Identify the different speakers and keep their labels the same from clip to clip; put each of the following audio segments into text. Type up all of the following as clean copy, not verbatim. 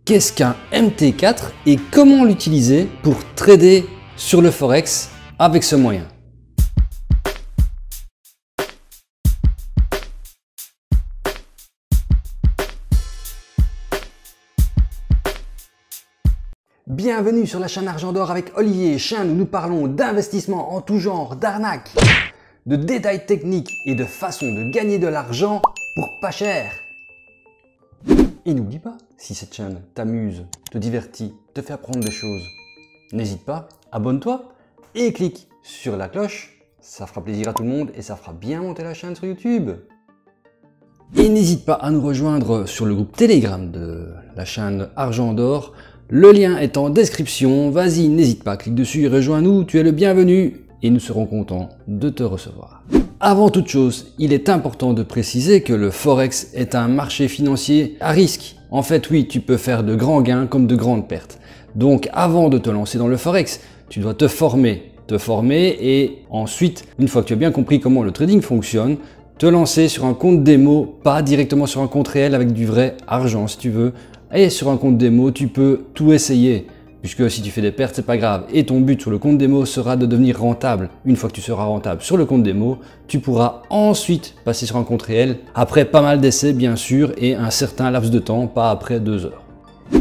Speaker 1: Qu'est-ce qu'un MT4 et comment l'utiliser pour trader sur le Forex avec ce moyen? Bienvenue sur la chaîne Argent d'Or avec Olivier, chaîne où nous parlons d'investissement en tout genre, d'arnaques, de détails techniques et de façons de gagner de l'argent pour pas cher. Et n'oublie pas, si cette chaîne t'amuse, te divertit, te fait apprendre des choses, n'hésite pas, abonne-toi et clique sur la cloche, ça fera plaisir à tout le monde et ça fera bien monter la chaîne sur YouTube. Et n'hésite pas à nous rejoindre sur le groupe Telegram de la chaîne Argent d'Or. Le lien est en description, vas-y, n'hésite pas, clique dessus et rejoins-nous, tu es le bienvenu et nous serons contents de te recevoir. Avant toute chose, il est important de préciser que le Forex est un marché financier à risque. En fait, oui, tu peux faire de grands gains comme de grandes pertes. Donc avant de te lancer dans le Forex, tu dois te former et ensuite, une fois que tu as bien compris comment le trading fonctionne, te lancer sur un compte démo, pas directement sur un compte réel avec du vrai argent si tu veux. Et sur un compte démo, tu peux tout essayer, puisque si tu fais des pertes, c'est pas grave. Et ton but sur le compte démo sera de devenir rentable. Une fois que tu seras rentable sur le compte démo, tu pourras ensuite passer sur un compte réel, après pas mal d'essais bien sûr, et un certain laps de temps, pas après 2 heures.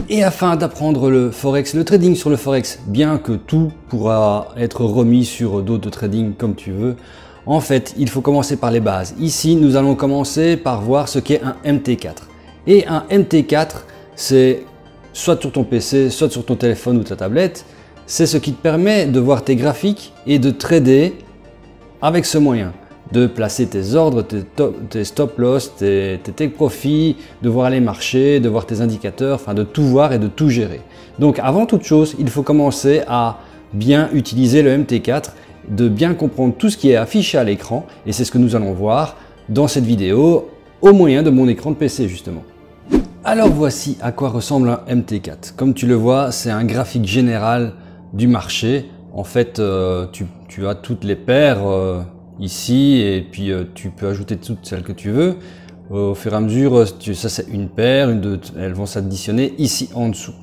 Speaker 1: Et afin d'apprendre le Forex, le trading sur le Forex, bien que tout pourra être remis sur d'autres trading comme tu veux, en fait, il faut commencer par les bases. Ici, nous allons commencer par voir ce qu'est un MT4. Et un MT4, c'est soit sur ton PC, soit sur ton téléphone ou ta tablette, c'est ce qui te permet de voir tes graphiques et de trader avec ce moyen, de placer tes ordres, tes stop loss, tes take profit, de voir les marchés, de voir tes indicateurs, enfin de tout voir et de tout gérer. Donc avant toute chose, il faut commencer à bien utiliser le MT4, de bien comprendre tout ce qui est affiché à l'écran et c'est ce que nous allons voir dans cette vidéo au moyen de mon écran de PC justement. Alors voici à quoi ressemble un MT4. Comme tu le vois, c'est un graphique général du marché. En fait, tu as toutes les paires ici et puis tu peux ajouter toutes celles que tu veux. Au fur et à mesure, ça c'est une paire, une, deux, elles vont s'additionner ici en dessous.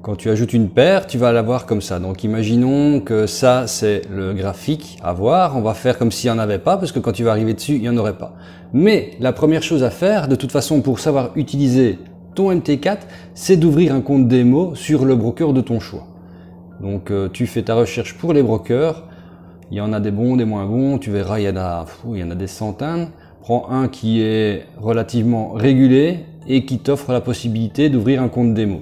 Speaker 1: Quand tu ajoutes une paire, tu vas la voir comme ça. Donc imaginons que ça c'est le graphique à voir. On va faire comme s'il n'y en avait pas parce que quand tu vas arriver dessus, il n'y en aurait pas. Mais la première chose à faire, de toute façon pour savoir utiliser ton MT4, c'est d'ouvrir un compte démo sur le broker de ton choix. Donc tu fais ta recherche pour les brokers. Il y en a des bons, des moins bons. Tu verras, il y en a des centaines. Prends un qui est relativement régulé et qui t'offre la possibilité d'ouvrir un compte démo.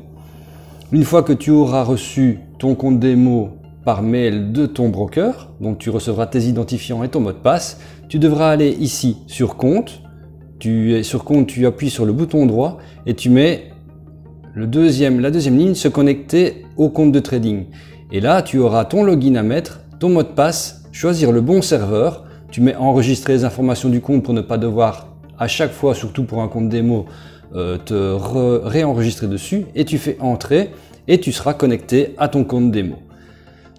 Speaker 1: Une fois que tu auras reçu ton compte démo par mail de ton broker, donc tu recevras tes identifiants et ton mot de passe, tu devras aller ici sur compte. Tu es sur compte, tu appuies sur le bouton droit et tu mets la deuxième ligne, se connecter au compte de trading. Et là, tu auras ton login à mettre, ton mot de passe, choisir le bon serveur. Tu mets enregistrer les informations du compte pour ne pas devoir à chaque fois, surtout pour un compte démo, te réenregistrer dessus et tu fais entrer et tu seras connecté à ton compte démo.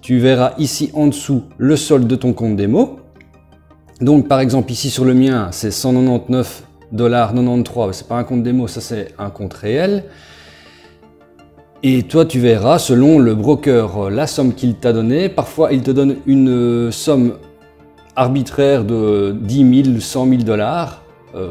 Speaker 1: Tu verras ici en dessous le solde de ton compte démo. Donc par exemple ici sur le mien c'est 199,93 $, c'est pas un compte démo, ça c'est un compte réel. Et toi tu verras selon le broker la somme qu'il t'a donnée. Parfois il te donne une somme arbitraire de 10 000, 100 000 $.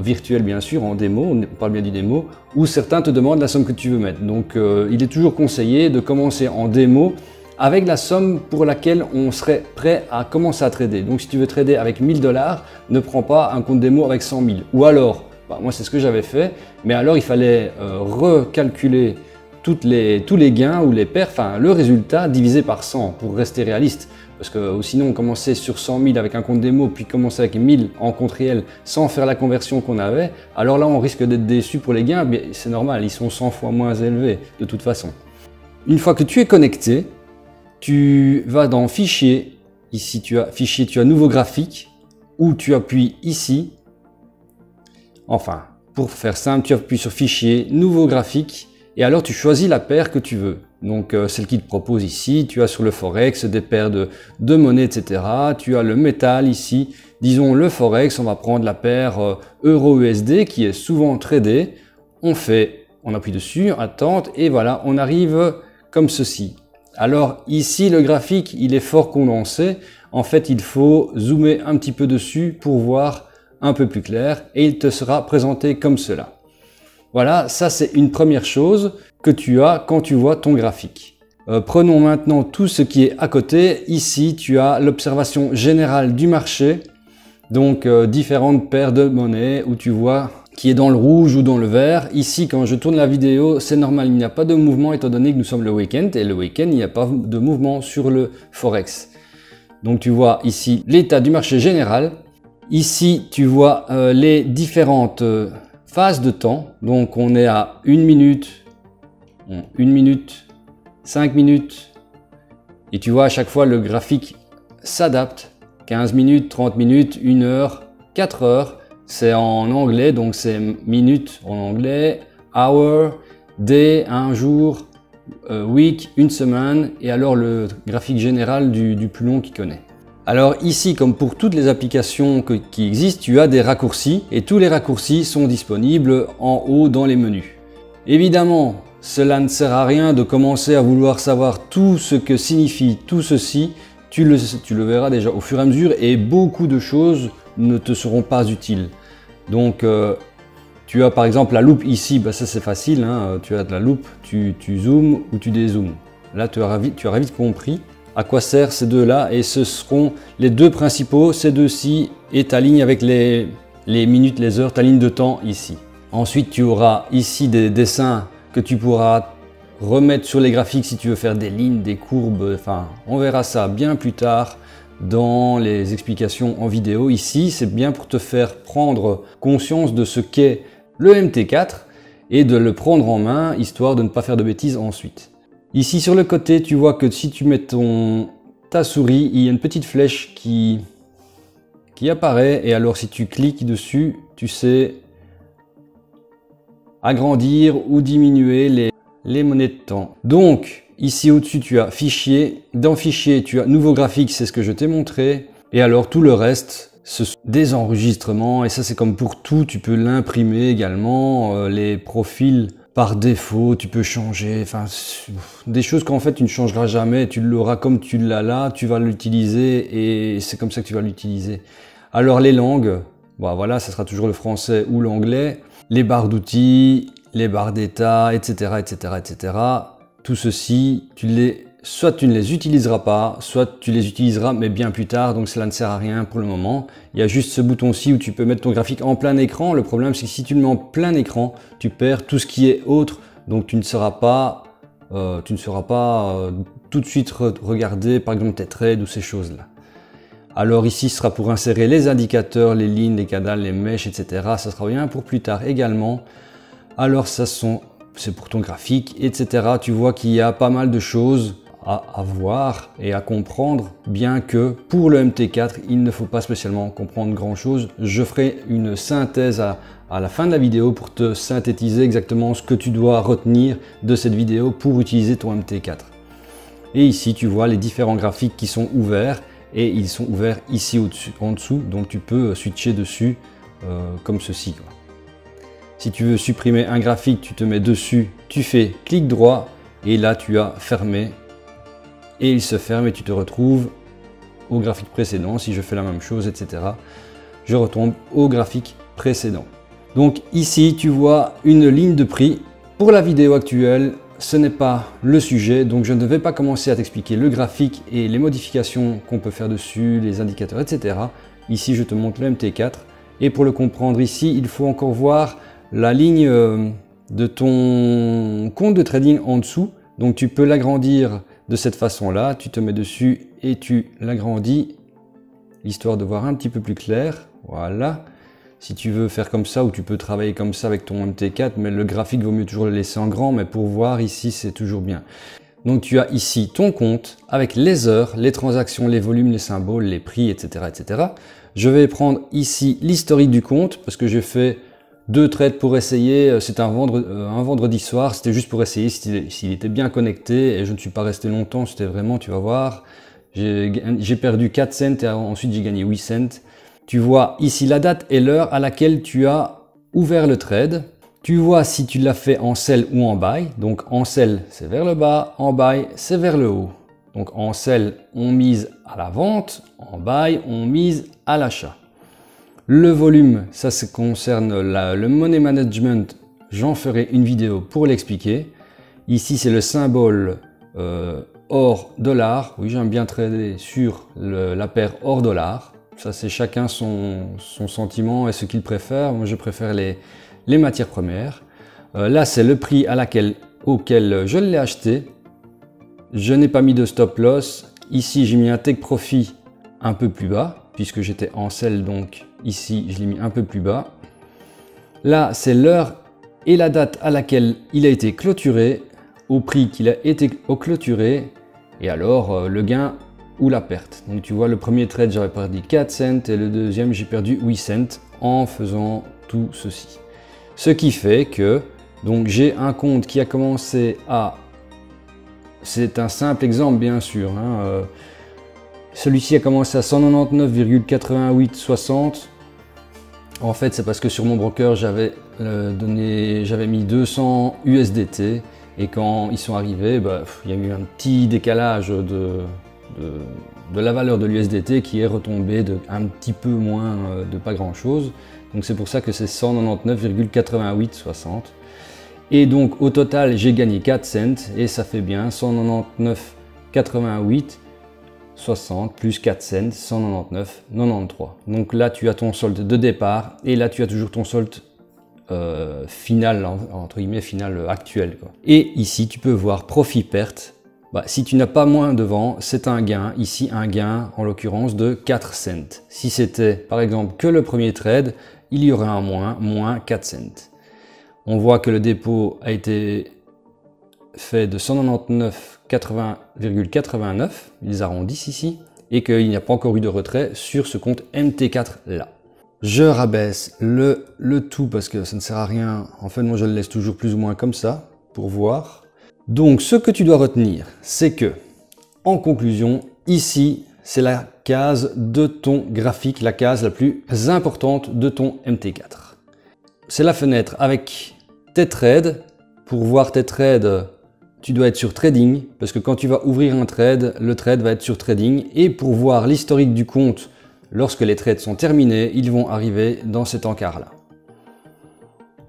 Speaker 1: Virtuel bien sûr, en démo, on parle bien du démo, ou certains te demandent la somme que tu veux mettre. Donc il est toujours conseillé de commencer en démo avec la somme pour laquelle on serait prêt à commencer à trader. Donc si tu veux trader avec 1000 $, ne prends pas un compte démo avec 100 000. Ou alors, moi c'est ce que j'avais fait, mais alors il fallait recalculer tous les gains ou les pertes, enfin le résultat divisé par 100 pour rester réaliste. Parce que sinon on commençait sur 100 000 avec un compte démo, puis commençait avec 1000 en compte réel sans faire la conversion qu'on avait. Alors là on risque d'être déçu pour les gains, mais c'est normal, ils sont 100 fois moins élevés de toute façon. Une fois que tu es connecté, tu vas dans Fichier, ici tu as Fichier, tu as Nouveau graphique, ou tu appuies ici. Enfin, pour faire simple, tu appuies sur Fichier, Nouveau graphique, et alors tu choisis la paire que tu veux. Donc celle qui te propose ici, tu as sur le Forex des paires de monnaie, etc. Tu as le métal ici, disons le Forex, on va prendre la paire Euro-USD qui est souvent tradée. On fait on appuie dessus, attente, et voilà, on arrive comme ceci. Alors ici, le graphique, il est fort condensé. En fait, il faut zoomer un petit peu dessus pour voir un peu plus clair, et il te sera présenté comme cela. Voilà, ça c'est une première chose que tu as quand tu vois ton graphique. Prenons maintenant tout ce qui est à côté. Ici, tu as l'observation générale du marché. Donc, différentes paires de monnaies où tu vois qui est dans le rouge ou dans le vert. Ici, quand je tourne la vidéo, c'est normal, il n'y a pas de mouvement étant donné que nous sommes le week-end. Et le week-end, il n'y a pas de mouvement sur le Forex. Donc, tu vois ici l'état du marché général. Ici, tu vois les différentes phases de temps. Donc, on est à 1 minute, 1 minute, 5 minutes. Et tu vois, à chaque fois, le graphique s'adapte. 15 minutes, 30 minutes, 1 heure, 4 heures. C'est en anglais, donc c'est minutes en anglais, hour, day, un jour, week, une semaine, et alors le graphique général du plus long qu'il connaît. Alors ici, comme pour toutes les applications qui existent, tu as des raccourcis, et tous les raccourcis sont disponibles en haut dans les menus. Évidemment, cela ne sert à rien de commencer à vouloir savoir tout ce que signifie tout ceci. Tu le verras déjà au fur et à mesure, et beaucoup de choses ne te seront pas utiles. Donc, tu as par exemple la loupe ici, bah ça c'est facile, hein, tu as de la loupe, tu zoomes ou tu dézoomes. Là, tu auras vite compris à quoi servent ces deux-là, et ce seront les deux principaux, ces deux-ci, et ta ligne avec les minutes, les heures, ta ligne de temps ici. Ensuite, tu auras ici des dessins que tu pourras remettre sur les graphiques si tu veux faire des lignes, des courbes, enfin on verra ça bien plus tard dans les explications en vidéo. Ici c'est bien pour te faire prendre conscience de ce qu'est le MT4 et de le prendre en main histoire de ne pas faire de bêtises ensuite. Ici sur le côté tu vois que si tu mets ta souris, il y a une petite flèche qui apparaît, et alors si tu cliques dessus tu sais agrandir ou diminuer les monnaies de temps. Donc ici au-dessus tu as fichier, dans fichier tu as nouveau graphique, c'est ce que je t'ai montré, et alors tout le reste ce sont des enregistrements, et ça c'est comme pour tout, tu peux l'imprimer également, les profils par défaut tu peux changer, enfin des choses qu'en fait tu ne changeras jamais, tu l'auras comme tu l'as là, tu vas l'utiliser et c'est comme ça que tu vas l'utiliser. Alors les langues, bon, voilà, ça sera toujours le français ou l'anglais, les barres d'outils, les barres d'état, etc., etc., etc. Tout ceci, soit tu ne les utiliseras pas, soit tu les utiliseras mais bien plus tard, donc cela ne sert à rien pour le moment. Il y a juste ce bouton-ci où tu peux mettre ton graphique en plein écran. Le problème, c'est que si tu le mets en plein écran, tu perds tout ce qui est autre, donc tu ne seras pas tout de suite regarder par exemple tes trades ou ces choses-là. Alors ici, ce sera pour insérer les indicateurs, les lignes, les canals, les mèches, etc. Ça sera bien pour plus tard également. Alors c'est pour ton graphique, etc. Tu vois qu'il y a pas mal de choses à voir et à comprendre, bien que pour le MT4, il ne faut pas spécialement comprendre grand chose. Je ferai une synthèse à la fin de la vidéo pour te synthétiser exactement ce que tu dois retenir de cette vidéo pour utiliser ton MT4. Et ici, tu vois les différents graphiques qui sont ouverts, et ils sont ouverts ici en dessous, donc tu peux switcher dessus comme ceci, quoi. Si tu veux supprimer un graphique, tu te mets dessus, tu fais clic droit, et là tu as fermé, et il se ferme et tu te retrouves au graphique précédent. Si je fais la même chose, etc., je retombe au graphique précédent. Donc ici tu vois une ligne de prix. Pour la vidéo actuelle, ce n'est pas le sujet, donc je ne vais pas commencer à t'expliquer le graphique et les modifications qu'on peut faire dessus, les indicateurs, etc. Ici je te montre le MT4, et pour le comprendre ici, il faut encore voir la ligne de ton compte de trading en dessous. Donc tu peux l'agrandir de cette façon-là, tu te mets dessus et tu l'agrandis, histoire de voir un petit peu plus clair. Voilà. Si tu veux faire comme ça, ou tu peux travailler comme ça avec ton MT4, mais le graphique vaut mieux toujours le laisser en grand, mais pour voir ici, c'est toujours bien. Donc tu as ici ton compte avec les heures, les transactions, les volumes, les symboles, les prix, etc., etc. Je vais prendre ici l'historique du compte, parce que j'ai fait 2 trades pour essayer. C'était un vendredi soir, c'était juste pour essayer s'il était bien connecté, et je ne suis pas resté longtemps, c'était vraiment, tu vas voir, j'ai perdu 4 cents et ensuite j'ai gagné 8 cents. Tu vois ici la date et l'heure à laquelle tu as ouvert le trade. Tu vois si tu l'as fait en sell ou en buy. Donc en sell, c'est vers le bas, en buy, c'est vers le haut. Donc en sell, on mise à la vente, en buy, on mise à l'achat. Le volume, ça concerne le money management. J'en ferai une vidéo pour l'expliquer. Ici, c'est le symbole or-dollar. Oui, j'aime bien trader sur la paire or-dollar. Ça, c'est chacun son sentiment et ce qu'il préfère. Moi, je préfère les matières premières. Là, c'est le prix auquel je l'ai acheté. Je n'ai pas mis de stop loss. Ici, j'ai mis un take profit un peu plus bas, puisque j'étais en sell, donc ici, je l'ai mis un peu plus bas. Là, c'est l'heure et la date à laquelle il a été clôturé, au prix qu'il a été clôturé, et alors le gain ou la perte. Donc tu vois, le premier trade, j'avais perdu 4 cents, et le deuxième, j'ai perdu 8 cents en faisant tout ceci. Ce qui fait que donc j'ai un compte qui a commencé à... C'est un simple exemple, bien sûr. Celui-ci a commencé à 199,8860. En fait, c'est parce que sur mon broker, j'avais mis 200 USDT. Et quand ils sont arrivés, il y a eu un petit décalage de la valeur de l'USDT qui est retombé de un petit peu moins de pas grand-chose. Donc c'est pour ça que c'est 199,8860. Et donc au total, j'ai gagné 4 cents et ça fait bien 199,8860 plus 4 cents, 199,93. Donc là, tu as ton solde de départ et là, tu as toujours ton solde final, entre guillemets, final actuel, quoi. Et ici, tu peux voir profit-perte. Si tu n'as pas moins devant, c'est un gain. Ici, un gain, en l'occurrence, de 4 cents. Si c'était, par exemple, que le premier trade, il y aurait un moins 4 cents. On voit que le dépôt a été fait de 199,89, ils arrondissent ici, et qu'il n'y a pas encore eu de retrait sur ce compte MT4 là. Je rabaisse le tout parce que ça ne sert à rien. En fait, moi je le laisse toujours plus ou moins comme ça pour voir. Donc ce que tu dois retenir, c'est que, en conclusion, ici, c'est la case de ton graphique, la case la plus importante de ton MT4. C'est la fenêtre avec tes trades. Pour voir tes trades, tu dois être sur trading parce que quand tu vas ouvrir un trade, le trade va être sur trading. Et pour voir l'historique du compte, lorsque les trades sont terminés, ils vont arriver dans cet encart-là.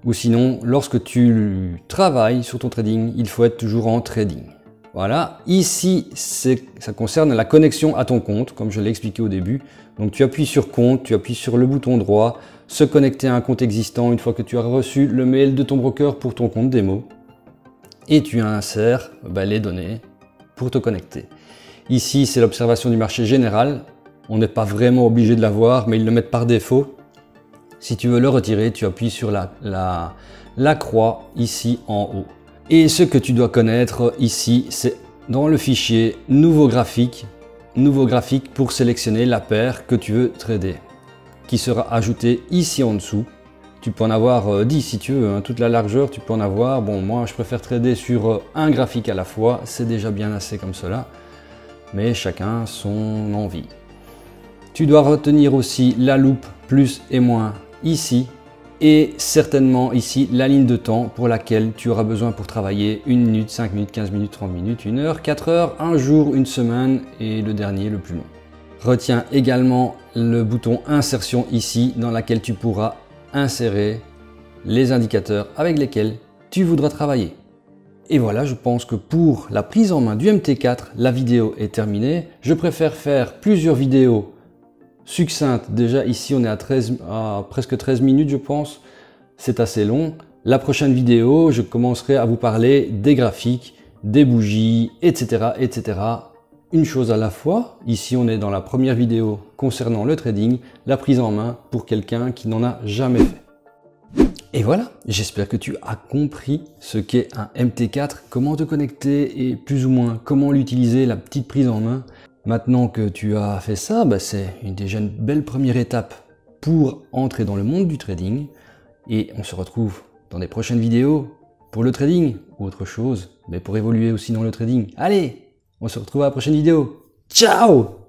Speaker 1: Ou sinon, lorsque tu travailles sur ton trading, il faut être toujours en trading. Voilà, ici, ça concerne la connexion à ton compte, comme je l'ai expliqué au début. Donc tu appuies sur compte, tu appuies sur le bouton droit, se connecter à un compte existant une fois que tu as reçu le mail de ton broker pour ton compte démo. Et tu insères les données pour te connecter. Ici, c'est l'observation du marché général. On n'est pas vraiment obligé de l'avoir, mais ils le mettent par défaut. Si tu veux le retirer, tu appuies sur la croix ici en haut. Et ce que tu dois connaître ici, c'est dans le fichier nouveau graphique pour sélectionner la paire que tu veux trader, qui sera ajouté ici en dessous. Tu peux en avoir 10 si tu veux, toute la largeur tu peux en avoir. Bon, moi je préfère trader sur un graphique à la fois, c'est déjà bien assez comme cela, mais chacun son envie. Tu dois retenir aussi la loupe plus et moins ici et certainement ici la ligne de temps pour laquelle tu auras besoin pour travailler 1 minute, 5 minutes, 15 minutes, 30 minutes, 1 heure, 4 heures, un jour, une semaine et le dernier le plus long. Retiens également le bouton insertion ici dans laquelle tu pourras insérer les indicateurs avec lesquels tu voudras travailler. Et voilà, je pense que pour la prise en main du MT4, la vidéo est terminée. Je préfère faire plusieurs vidéos succinctes. Déjà ici on est à presque 13 minutes je pense, c'est assez long. La prochaine vidéo, je commencerai à vous parler des graphiques, des bougies, etc. etc. Une chose à la fois. Ici on est dans la première vidéo concernant le trading, la prise en main pour quelqu'un qui n'en a jamais fait. Et voilà, j'espère que tu as compris ce qu'est un MT4, comment te connecter et plus ou moins comment l'utiliser, la petite prise en main. Maintenant que tu as fait ça, c'est déjà une belle première étape pour entrer dans le monde du trading. Et on se retrouve dans des prochaines vidéos pour le trading ou autre chose, mais pour évoluer aussi dans le trading. Allez, on se retrouve à la prochaine vidéo. Ciao!